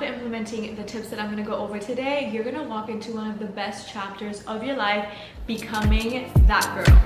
after implementing the tips that I'm going to go over today, you're going to walk into one of the best chapters of your life, becoming that girl.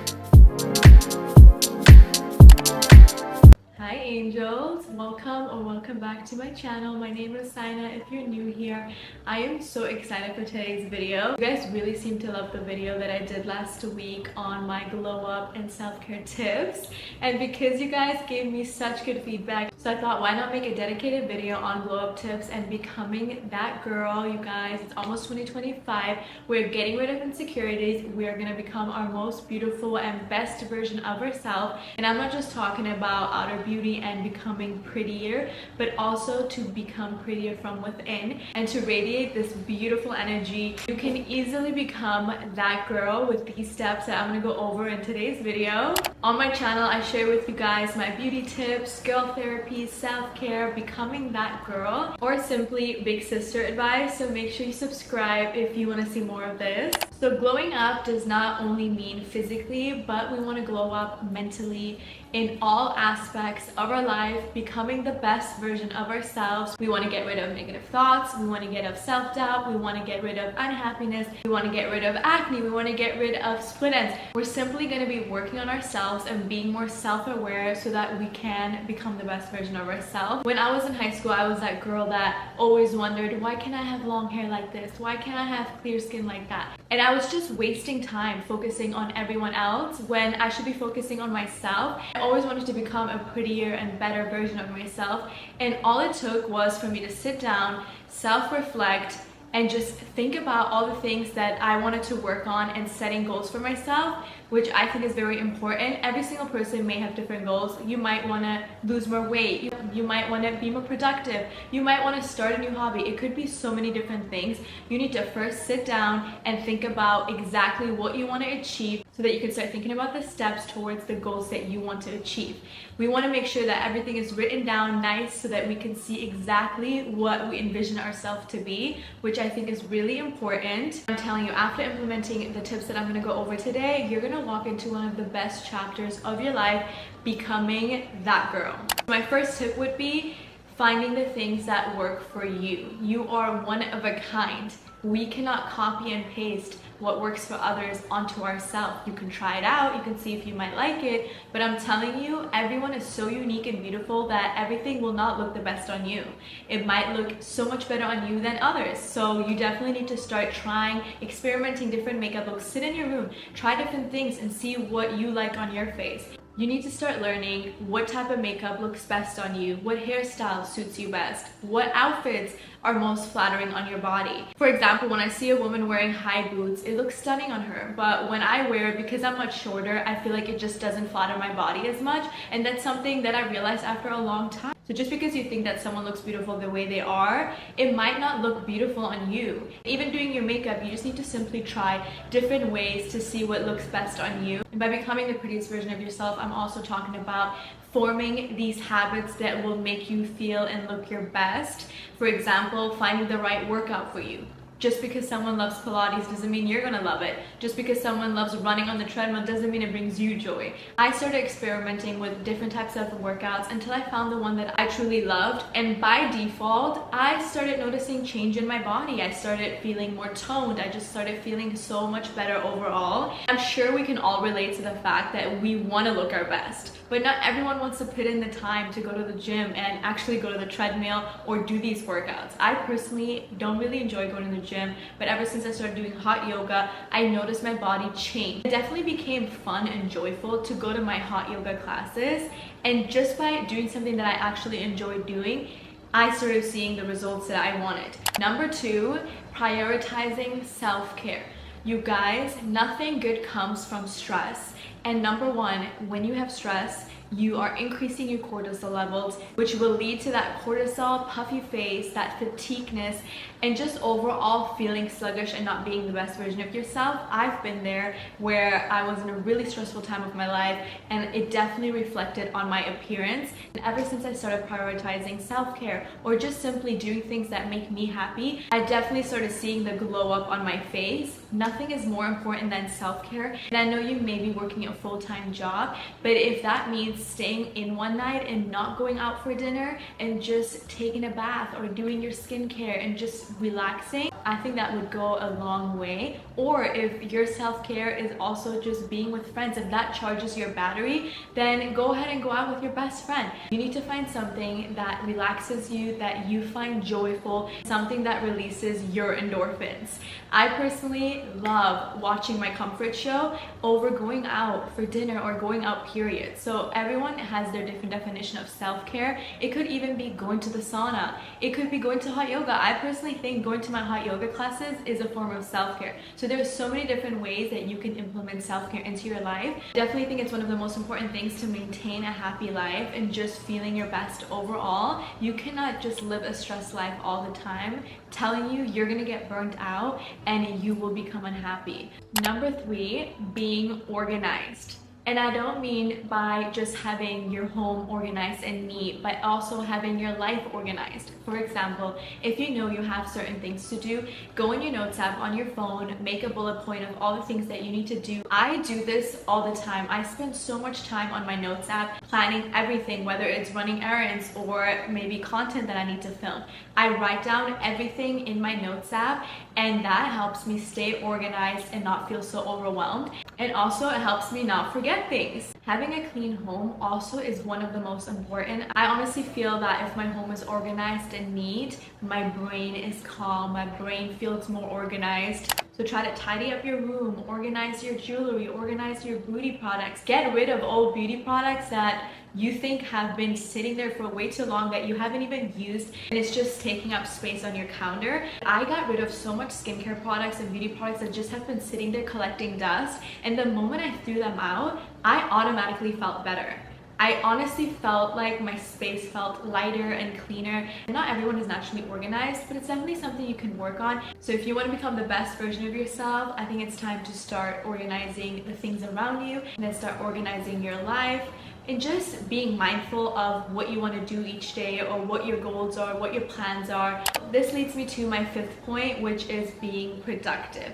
Hi angels, welcome back to my channel. My name is Sayna. If you're new here, I am so excited for today's video. You guys really seem to love the video that I did last week on my glow up and self-care tips, and because you guys gave me such good feedback, so I thought, why not make a dedicated video on glow up tips and becoming that girl. You guys, it's almost 2025. We're getting rid of insecurities. We are going to become our most beautiful and best version of ourselves, and I'm not just talking about outer beauty and becoming prettier, but also to become prettier from within and to radiate this beautiful energy. You can easily become that girl with these steps that I'm going to go over in today's video. On my channel, I share with you guys my beauty tips, girl therapy, self-care, becoming that girl, or simply big sister advice. So make sure you subscribe if you want to see more of this. So glowing up does not only mean physically, but we want to glow up mentally in all aspects of our life, becoming the best version of ourselves. We want to get rid of negative thoughts, we want to get rid of self-doubt, we want to get rid of unhappiness, we want to get rid of acne, we want to get rid of split ends. We're simply going to be working on ourselves and being more self-aware so that we can become the best version of ourselves. When I was in high school, I was that girl that always wondered, why can't I have long hair like this? Why can't I have clear skin like that? And I was just wasting time focusing on everyone else when I should be focusing on myself. I always wanted to become a prettier and better version of myself, and all it took was for me to sit down, self-reflect, and just think about all the things that I wanted to work on and setting goals for myself, which I think is very important. Every single person may have different goals. You might want to lose more weight, you might want to be more productive, you might want to start a new hobby. It could be so many different things. You need to first sit down and think about exactly what you want to achieve so that you can start thinking about the steps towards the goals that you want to achieve. We want to make sure that everything is written down nice so that we can see exactly what we envision ourselves to be, which I think is really important. I'm telling you, after implementing the tips that I'm going to go over today, you're going to walk into one of the best chapters of your life, becoming that girl. My first tip would be finding the things that work for you. You are one of a kind. We cannot copy and paste what works for others onto ourselves. You can try it out, you can see if you might like it, but I'm telling you, everyone is so unique and beautiful that everything will not look the best on you. It might look so much better on you than others. So you definitely need to start trying, experimenting different makeup looks. Sit in your room, try different things and see what you like on your face. You need to start learning what type of makeup looks best on you, what hairstyle suits you best, what outfits are most flattering on your body. For example, when I see a woman wearing high boots, it looks stunning on her, but when I wear it, because I'm much shorter, I feel like it just doesn't flatter my body as much, and that's something that I realized after a long time. So just because you think that someone looks beautiful the way they are, it might not look beautiful on you. Even doing your makeup, you just need to simply try different ways to see what looks best on you. And by becoming the prettiest version of yourself, I'm also talking about forming these habits that will make you feel and look your best. For example, finding the right workout for you. Just because someone loves Pilates doesn't mean you're gonna love it. Just because someone loves running on the treadmill doesn't mean it brings you joy. I started experimenting with different types of workouts until I found the one that I truly loved, and by default, I started noticing change in my body. I started feeling more toned. I just started feeling so much better overall. I'm sure we can all relate to the fact that we wanna look our best, but not everyone wants to put in the time to go to the gym and actually go to the treadmill or do these workouts. I personally don't really enjoy going to the gym, but ever since I started doing hot yoga, I noticed my body change. It definitely became fun and joyful to go to my hot yoga classes, and just by doing something that I actually enjoyed doing, I started seeing the results that I wanted. Number 2, prioritizing self-care. You guys, nothing good comes from stress. And number 1, when you have stress, you are increasing your cortisol levels, which will lead to that cortisol, puffy face, that fatigueness, and just overall feeling sluggish and not being the best version of yourself. I've been there where I was in a really stressful time of my life, and it definitely reflected on my appearance. And ever since I started prioritizing self-care or just simply doing things that make me happy, I definitely started seeing the glow up on my face. Nothing is more important than self-care. And I know you may be working a full-time job, but if that means means staying in one night and not going out for dinner and just taking a bath or doing your skincare and just relaxing, I think that would go a long way. Or if your self-care is also just being with friends, if that charges your battery, then go ahead and go out with your best friend. You need to find something that relaxes you, that you find joyful, something that releases your endorphins. I personally love watching my comfort show over going out for dinner or going out period. So everyone has their different definition of self-care. It could even be going to the sauna. It could be going to hot yoga. I personally think going to my hot yoga classes is a form of self-care. So there's so many different ways that you can implement self-care into your life. Definitely think it's one of the most important things to maintain a happy life and just feeling your best overall. You cannot just live a stressed life all the time, telling you you're gonna get burnt out and you will become unhappy. Number 3, being organized. And I don't mean by just having your home organized and neat, but also having your life organized. For example, if you know you have certain things to do, go in your notes app on your phone, make a bullet point of all the things that you need to do. I do this all the time. I spend so much time on my notes app planning everything, whether it's running errands or maybe content that I need to film. I write down everything in my notes app, and that helps me stay organized and not feel so overwhelmed. And also it helps me not forget things. Having a clean home also is one of the most important. I honestly feel that if my home is organized and neat, my brain is calm, my brain feels more organized. So try to tidy up your room, organize your jewelry, organize your beauty products. Get rid of old beauty products that you think have been sitting there for way too long that you haven't even used, and it's just taking up space on your counter. I got rid of so much skincare products and beauty products that just have been sitting there collecting dust, and the moment I threw them out, I automatically felt better. I honestly felt like my space felt lighter and cleaner. Not everyone is naturally organized, but it's definitely something you can work on. So if you want to become the best version of yourself, I think it's time to start organizing the things around you and then start organizing your life and just being mindful of what you want to do each day or what your goals are, what your plans are. This leads me to my 5th point, which is being productive.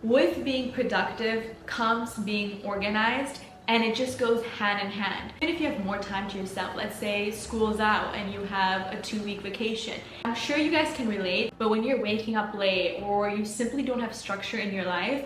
With being productive comes being organized, and it just goes hand in hand. Even if you have more time to yourself, let's say school's out and you have a 2-week vacation. I'm sure you guys can relate, but when you're waking up late or you simply don't have structure in your life,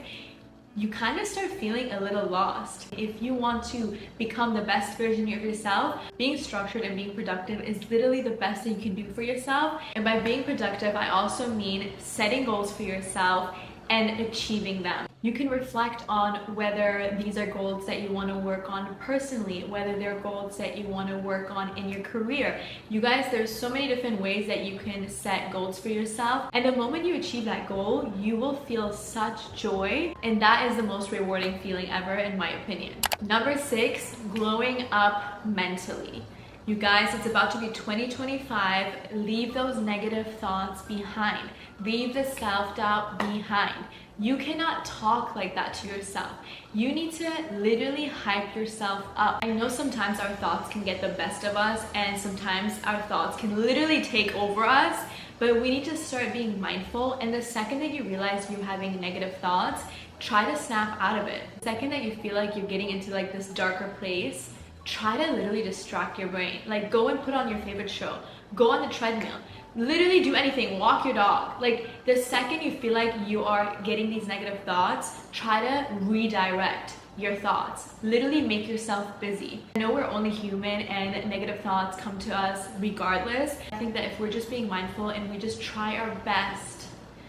you kind of start feeling a little lost. If you want to become the best version of yourself, being structured and being productive is literally the best thing you can do for yourself. And by being productive, I also mean setting goals for yourself and achieving them. You can reflect on whether these are goals that you want to work on personally, whether they're goals that you want to work on in your career. You guys, there's so many different ways that you can set goals for yourself, and the moment you achieve that goal, you will feel such joy, and that is the most rewarding feeling ever, in my opinion. Number 6, glowing up mentally. You guys, it's about to be 2025. Leave those negative thoughts behind. Leave the self-doubt behind. You cannot talk like that to yourself. You need to literally hype yourself up. I know sometimes our thoughts can get the best of us, and sometimes our thoughts can literally take over us, but we need to start being mindful. And the second that you realize you're having negative thoughts, try to snap out of it. The second that you feel like you're getting into like this darker place, try to literally distract your brain. Like, go and put on your favorite show. Go on the treadmill. Literally do anything. Walk your dog. Like, the second you feel like you are getting these negative thoughts, try to redirect your thoughts. Literally make yourself busy. I know we're only human and negative thoughts come to us regardless. I think that if we're just being mindful and we just try our best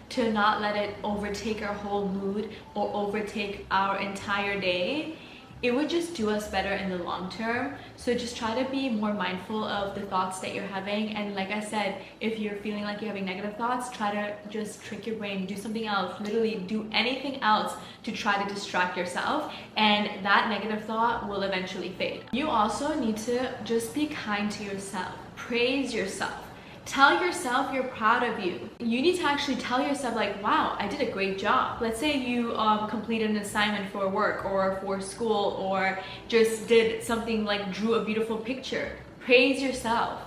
to not let it overtake our whole mood or overtake our entire day, it would just do us better in the long term. So just try to be more mindful of the thoughts that you're having. And like I said, if you're feeling like you're having negative thoughts, try to just trick your brain, do something else, literally do anything else to try to distract yourself, and that negative thought will eventually fade. You also need to just be kind to yourself. Praise yourself. Tell yourself you're proud of you. You need to actually tell yourself like, wow, I did a great job. Let's say you completed an assignment for work or for school, or just did something like drew a beautiful picture. Praise yourself.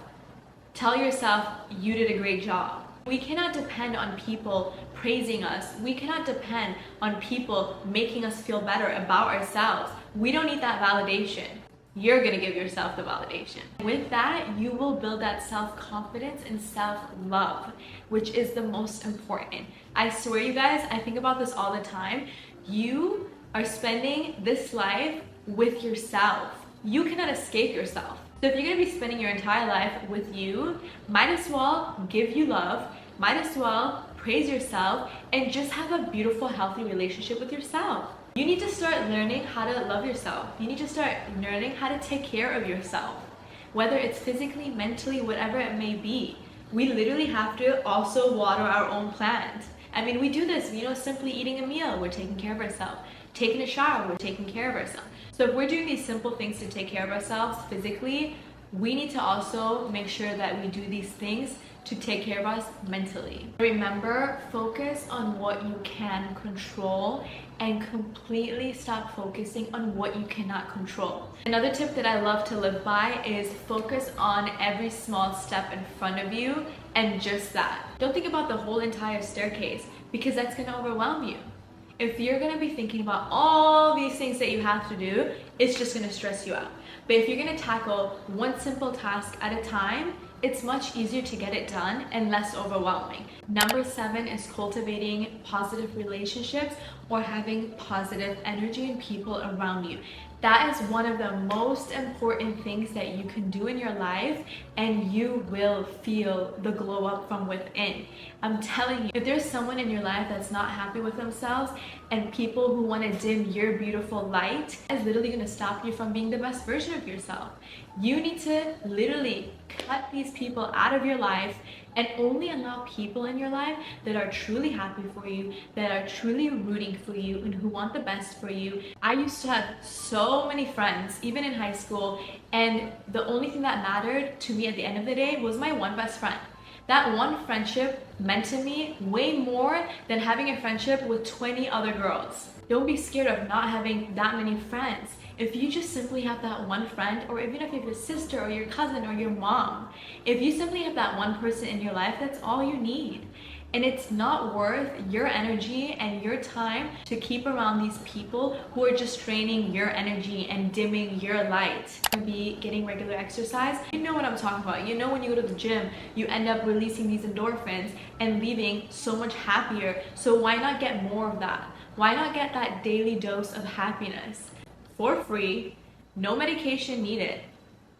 Tell yourself you did a great job. We cannot depend on people praising us. We cannot depend on people making us feel better about ourselves. We don't need that validation. you're gonna give yourself the validation. With that, you will build that self-confidence and self-love, which is the most important. I swear, you guys, I think about this all the time. You are spending this life with yourself. You cannot escape yourself. So if you're gonna be spending your entire life with you, might as well give you love, might as well praise yourself, and just have a beautiful, healthy relationship with yourself. You need to start learning how to love yourself. You need to start learning how to take care of yourself, whether it's physically, mentally, whatever it may be. We literally have to also water our own plant. I mean, we do this, simply eating a meal, we're taking care of ourselves. Taking a shower, we're taking care of ourselves. So if we're doing these simple things to take care of ourselves physically, we need to also make sure that we do these things to take care of us mentally. Remember, focus on what you can control and completely stop focusing on what you cannot control. Another tip that I love to live by is focus on every small step in front of you and just that. Don't think about the whole entire staircase because that's gonna overwhelm you. If you're gonna be thinking about all these things that you have to do, it's just gonna stress you out. But if you're gonna tackle one simple task at a time, it's much easier to get it done and less overwhelming. Number 7 is cultivating positive relationships or having positive energy and people around you. That is one of the most important things that you can do in your life, and you will feel the glow up from within. I'm telling you, if there's someone in your life that's not happy with themselves and people who want to dim your beautiful light, is literally going to stop you from being the best version of yourself. You need to literally cut these people out of your life and only allow people in your life that are truly happy for you, that are truly rooting for you, and who want the best for you. I used to have so many friends, even in high school, and the only thing that mattered to me at the end of the day was my one best friend. That one friendship meant to me way more than having a friendship with 20 other girls. Don't be scared of not having that many friends. If you just simply have that one friend, or even if you have your sister or your cousin or your mom, if you simply have that one person in your life, that's all you need. And it's not worth your energy and your time to keep around these people who are just draining your energy and dimming your light. Be getting regular exercise. You know what I'm talking about. You know, when you go to the gym, you end up releasing these endorphins and leaving so much happier. So why not get more of that? Why not get that daily dose of happiness for free, no medication needed?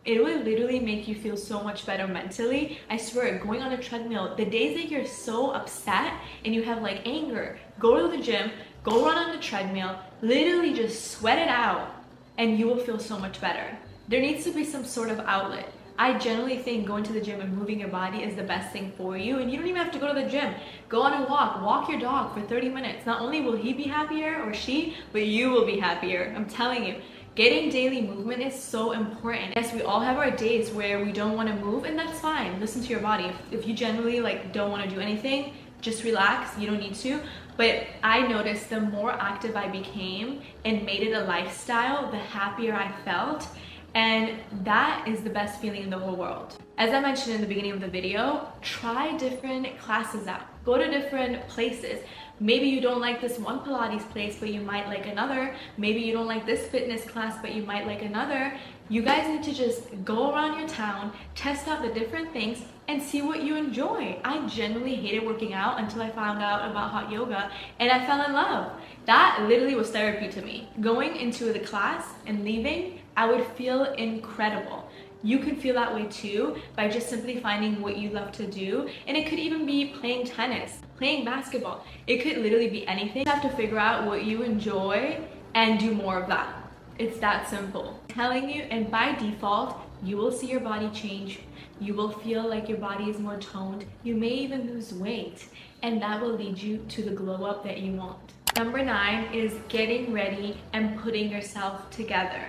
It will literally make you feel so much better mentally. I swear, going on a treadmill, the days that you're so upset and you have like anger, go to the gym, go run on the treadmill, literally just sweat it out, and you will feel so much better. There needs to be some sort of outlet. I generally think going to the gym and moving your body is the best thing for you, and you don't even have to go to the gym. Go on a walk your dog for 30 minutes. Not only will he be happier or she, but you will be happier. I'm telling you. Getting daily movement is so important. Yes, we all have our days where we don't want to move, and that's fine. Listen to your body. If you generally don't want to do anything, just relax. You don't need to. But I noticed the more active I became and made it a lifestyle, the happier I felt. And that is the best feeling in the whole world. As I mentioned in the beginning of the video, try different classes out. Go to different places. Maybe you don't like this one Pilates place, but you might like another. Maybe you don't like this fitness class, but you might like another. You guys need to just go around your town, test out the different things, and see what you enjoy. I genuinely hated working out until I found out about hot yoga, and I fell in love. That literally was therapy to me. Going into the class and leaving, I would feel incredible. You can feel that way too by just simply finding what you love to do. And it could even be playing tennis, playing basketball. It could literally be anything. You have to figure out what you enjoy and do more of that. It's that simple. I'm telling you, and by default, you will see your body change. You will feel like your body is more toned. You may even lose weight, and that will lead you to the glow up that you want. Number 9 is getting ready and putting yourself together.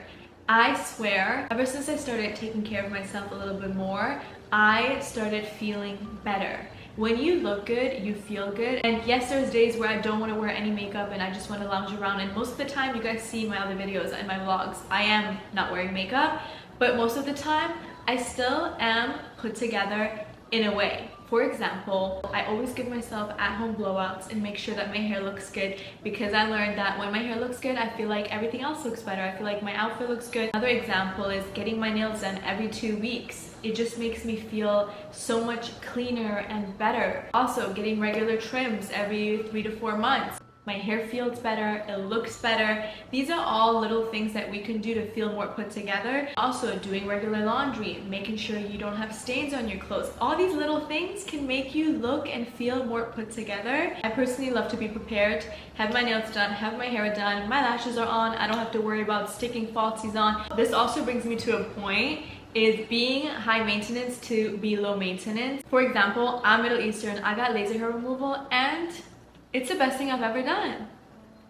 I swear, ever since I started taking care of myself a little bit more, I started feeling better. When you look good, you feel good. And yes, there's days where I don't want to wear any makeup and I just want to lounge around. And most of the time, you guys see my other videos and my vlogs, I am not wearing makeup. But most of the time, I still am put together in a way. For example, I always give myself at-home blowouts and make sure that my hair looks good, because I learned that when my hair looks good, I feel like everything else looks better. I feel like my outfit looks good. Another example is getting my nails done every 2 weeks. It just makes me feel so much cleaner and better. Also, getting regular trims every 3 to 4 months. My hair feels better, it looks better. These are all little things that we can do to feel more put together. Also, doing regular laundry, making sure you don't have stains on your clothes. All these little things can make you look and feel more put together. I personally love to be prepared, have my nails done, have my hair done, my lashes are on, I don't have to worry about sticking falsies on. This also brings me to a point, is being high maintenance to be low maintenance. For example, I'm Middle Eastern, I got laser hair removal, and it's the best thing I've ever done.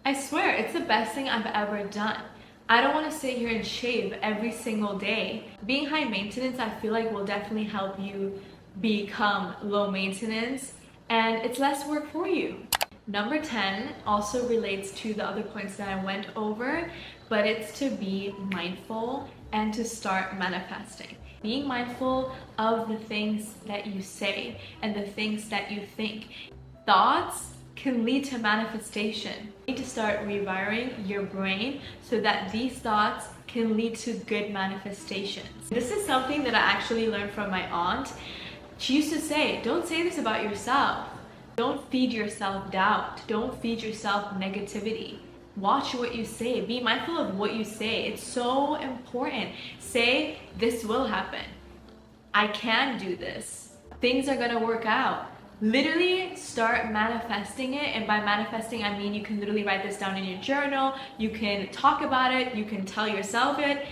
I swear, it's the best thing I've ever done. I don't want to sit here and shave every single day. Being high maintenance, I feel like will definitely help you become low maintenance, and it's less work for you. Number 10 also relates to the other points that I went over, but it's to be mindful and to start manifesting. Being mindful of the things that you say and the things that you think. Thoughts can lead to manifestation. You need to start rewiring your brain so that these thoughts can lead to good manifestations. This is something that I actually learned from my aunt. She used to say, don't say this about yourself. Don't feed yourself doubt. Don't feed yourself negativity. Watch what you say. Be mindful of what you say. It's so important. Say, this will happen. I can do this. Things are gonna work out. Literally start manifesting it, and by manifesting I mean you can literally write this down in your journal, you can talk about it, you can tell yourself it.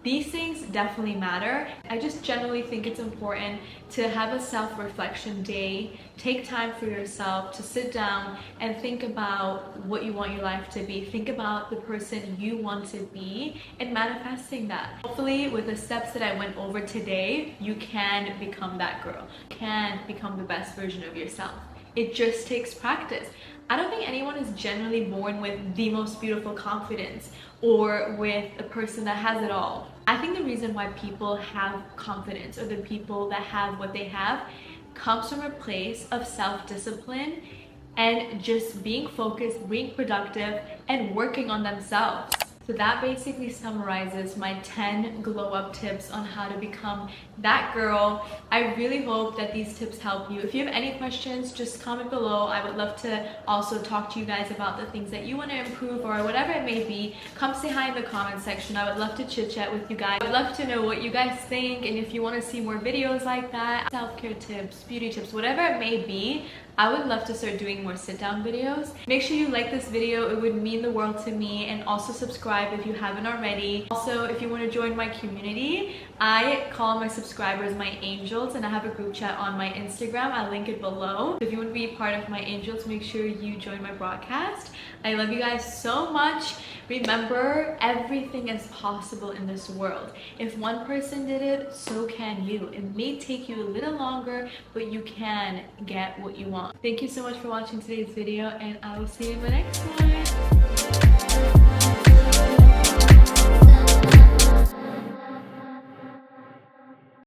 These things definitely matter. I just generally think it's important to have a self-reflection day. Take time for yourself to sit down and think about what you want your life to be. Think about the person you want to be and manifesting that. Hopefully with the steps that I went over today, you can become that girl. You can become the best version of yourself. It just takes practice. I don't think anyone is generally born with the most beautiful confidence or with a person that has it all. I think the reason why people have confidence, or the people that have what they have, comes from a place of self-discipline and just being focused, being productive, and working on themselves. So that basically summarizes my 10 glow up tips on how to become that girl. I really hope that these tips help you. If you have any questions, just comment below. I would love to also talk to you guys about the things that you want to improve or whatever it may be. Come say hi in the comment section. I would love to chit chat with you guys. I would love to know what you guys think, and if you want to see more videos like that, self-care tips, beauty tips, whatever it may be. I would love to start doing more sit-down videos. Make sure you like this video, it would mean the world to me, and also subscribe if you haven't already. Also, if you want to join my community, I call my subscribers my angels, and I have a group chat on my Instagram. I'll link it below. If you want to be part of my angels, make sure you join my broadcast. I love you guys so much. Remember, everything is possible in this world. If one person did it, so can you. It may take you a little longer, but you can get what you want. Thank you so much for watching today's video, and I will see you in the next one.